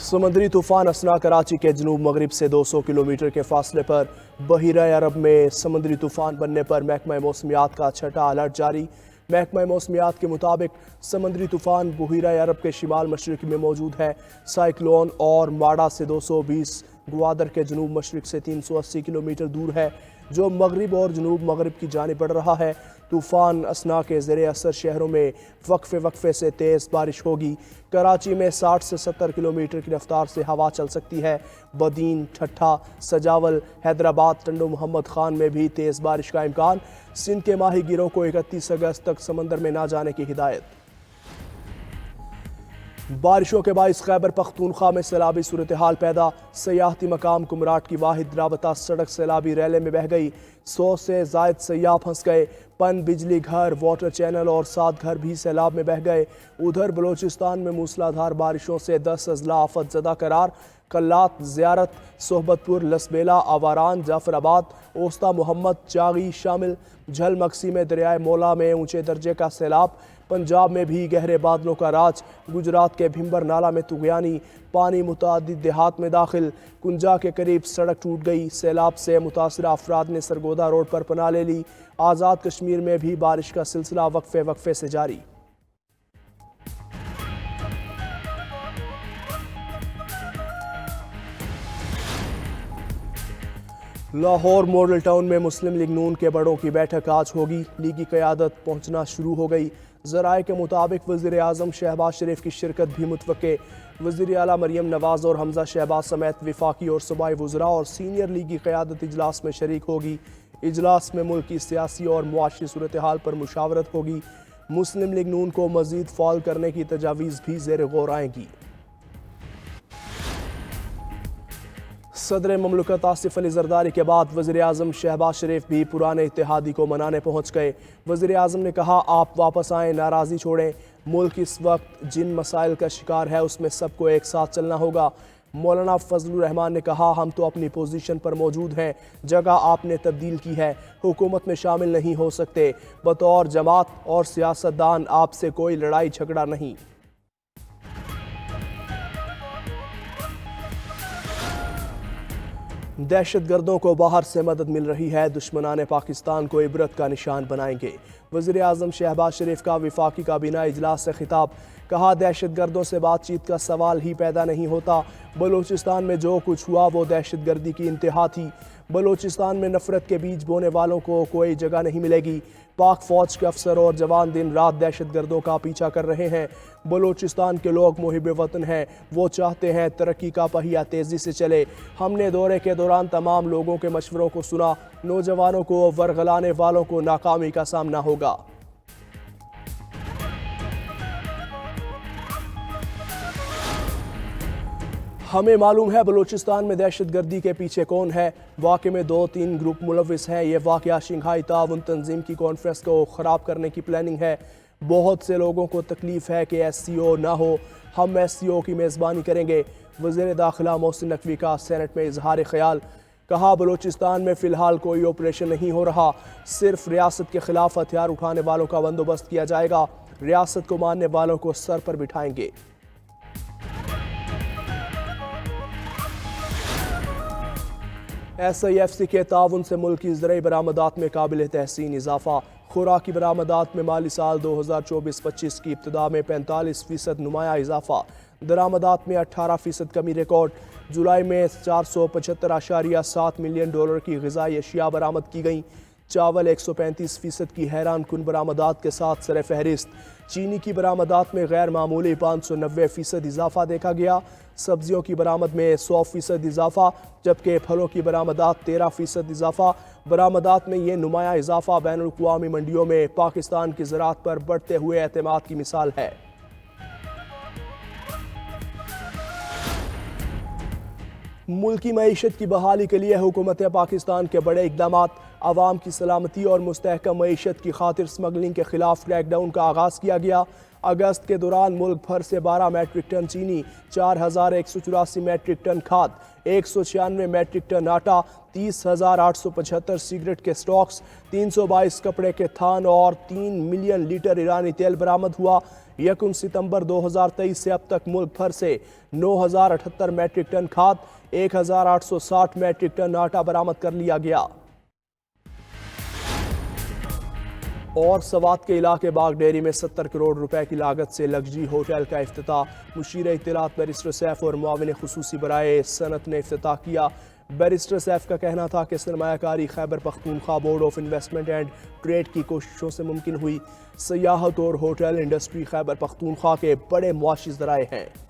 समुद्री तूफान असना कराची के जनूब मगरिब से 200 किलोमीटर के फासले पर बहिरा अरब में समुद्री तूफान बनने पर महकमा मौसमियात का छठा अलर्ट जारी। महकमा मौसमियात के मुताबिक समुद्री तूफान बहिरा अरब के शिमाल मशरक में मौजूद है। साइक्लोन और माड़ा से 220, ग्वादर के जनूब मशरक से 380 किलोमीटर दूर है, जो मगरिब और जनूब मगरिब की जानिब बढ़ रहा है। तूफ़ान असना के ज़ेरे असर शहरों में वक्फे से तेज़ बारिश होगी। कराची में 60 से 70 किलोमीटर की रफ्तार से हवा चल सकती है। बदीन, ठट्ठा, सजावल, हैदराबाद, टंडो मोहम्मद खान में भी तेज़ बारिश का इम्कान। सिंध के माहीगीरों को 31 अगस्त तक समंदर में ना जाने की हिदायत। बारिशों के बाइस खैबर पख्तूनख्वा में सैलाबी सूरत हाल पैदा। सयाहती मकाम कुमराट की वाहिद राबता सड़क सैलाबी रैले में बह गई। 100 से जायद सयाह फंस गए। पन, बिजली घर, वाटर चैनल और 7 घर भी सैलाब में बह गए। उधर बलोचिस्तान में मूसलाधार बारिशों से 10 अजला आफत ज़दा करार। कल्लात, ज़ियारत, सोहबतपुर, लसबेला, आवारान, जाफराबाद, ओस्ता मोहम्मद, चागी शामिल। झल मक्सी में दरियाए मोला में ऊंचे दर्जे का सैलाब। पंजाब में भी गहरे बादलों का राज। गुजरात के भिंबर नाला में तुगयानी, पानी मुतादिद देहात में दाखिल। कुंजा के करीब सड़क टूट गई। सैलाब से मुतासरा अफराद ने सरगोदा रोड पर पनाह ले ली। आज़ाद कश्मीर में भी बारिश का सिलसिला वक्फे से जारी। लाहौर मॉडल टाउन में मुस्लिम लीग नून के बड़ों की बैठक आज होगी। लीगी क़यादत पहुंचना शुरू हो गई। ज़राए के मुताबिक वज़ीर आज़म शहबाज शरीफ की शिरकत भी मुतवक्के। वज़ीर आला मरियम नवाज़ और हमजा शहबाज समेत विफाकी और सूबाई वज़रा और सीनियर लीगी क़यादत इजलास में शरीक होगी। इजलास में मुल्क की सियासी और मुआशी सूरत हाल पर मुशावरत होगी। मुस्लिम लीग नून को मज़ीद फ़ाल करने की तजावीज़ भी ज़ेर गौर आएंगी। सदर ममलकत आसिफ अली जरदारी के बाद वज़ीर आज़म शहबाज शरीफ भी पुराने इत्तेहादी को मनाने पहुँच गए। वज़ीर आज़म ने कहा, आप वापस आएँ, नाराज़ी छोड़ें। मुल्क इस वक्त जिन मसाइल का शिकार है उसमें सबको एक साथ चलना होगा। मौलाना फजलुर रहमान ने कहा, हम तो अपनी पोजीशन पर मौजूद हैं, जगह आपने तब्दील की है, हुकूमत में शामिल नहीं हो सकते। बतौर जमात और सियासतदान आपसे कोई लड़ाई झगड़ा नहीं। दहशत गर्दों को बाहर से मदद मिल रही है, दुश्मनान पाकिस्तान को इबरत का निशान बनाएंगे। वज़ीर आज़म शहबाज शरीफ का विफाकी काबीना इजलास से खिताब। कहा, दहशत गर्दों से बातचीत का सवाल ही पैदा नहीं होता। बलूचिस्तान में जो कुछ हुआ वो दहशत गर्दी की इंतहा थी। बलूचिस्तान में नफरत के बीज बोने वालों को कोई जगह नहीं मिलेगी। पाक फौज के अफसर और जवान दिन रात दहशत गर्दों का पीछा कर रहे हैं। बलूचिस्तान के लोग मुहिब वतन हैं, वो चाहते हैं तरक्की का पहिया तेज़ी से चले। हमने दौरे के दौरान तमाम लोगों के मशवरों को सुना। नौजवानों को वरगलाने वालों को नाकामी का सामना होगा। हमें मालूम है बलूचिस्तान में दहशत गर्दी के पीछे कौन है। वाक़े में 2-3 ग्रुप मुलविस हैं। ये वाक़या शंघाई ताउन तंजीम की कॉन्फ्रेंस को ख़राब करने की प्लानिंग है। बहुत से लोगों को तकलीफ़ है कि SCO ना हो। हम SCO की मेज़बानी करेंगे। वज़ीर दाखिला मोहसिन नकवी का सेनेट में इजहार ख्याल। कहा, बलूचिस्तान में फ़िलहाल कोई ऑपरेशन नहीं हो रहा, सिर्फ रियासत के ख़िलाफ़ हथियार उठाने वालों का बंदोबस्त किया जाएगा। रियासत को मानने वालों को सर पर बिठाएंगे। SIFC के ताउन से मुल्क की ज़रई बरामदात में काबिल तहसीन इजाफा। खुराकी बरामदात में माली साल 2024-25 की इब्तिदा में 45% नुमाया इजाफा। दरामदात में 18% कमी रिकॉर्ड। जुलाई में 475.7 मिलियन डॉलर की ग़िज़ाई अशिया बरामद की गई। चावल 135% की हैरान कुन बरामदात के साथ सर फहरिस्त। चीनी की बरामदात में गैर मामूली 590% इजाफा देखा गया। सब्जियों की बरामद में 100% इजाफा, जबकि फलों की बरामदात 13% इजाफा। बरामदात में ये नुमाया इजाफा बैनुल-अक़वामी मंडियों में पाकिस्तान की ज़राअत पर बढ़ते हुए एतमाद की मिसाल है। मुल्की मईशत की बहाली के लिए हुकूमत पाकिस्तान के बड़े इक़दाम। आवाम की सलामती और मुस्तहकम मईशत की खातिर स्मगलिंग के खिलाफ क्रैकडाउन का आगाज़ किया गया। अगस्त के दौरान मुल्क भर से 12 मैट्रिक टन चीनी, 4184 मैट्रिक टन खाद, 196 मैट्रिक टन आटा, 30,875 सिगरेट के स्टॉक्स, 322 कपड़े के थान और 3 मिलियन लीटर ईरानी तेल बरामद हुआ। 1 सितंबर 2023 से अब तक मुल्क भर से 9,078 मैट्रिक टन खाद, 1,860 मैट्रिक टन आटा बरामद कर लिया गया। और सवात के इलाके बाग डेयरी में 70 करोड़ रुपए की लागत से लग्जरी होटल का इफ्तिताह। मुशीर इत्तलात बैरिस्टर सैफ और मुआविन खुसूसी बराए सनत ने इफ्तिताह किया। बैरिस्टर सैफ का कहना था कि सरमायाकारी Khyber Pakhtunkhwa board of investment and trade की कोशिशों से मुमकिन हुई। सयाहत और होटल इंडस्ट्री खैबर पख्तूनख्वा के बड़े मुआशी ज़राए हैं।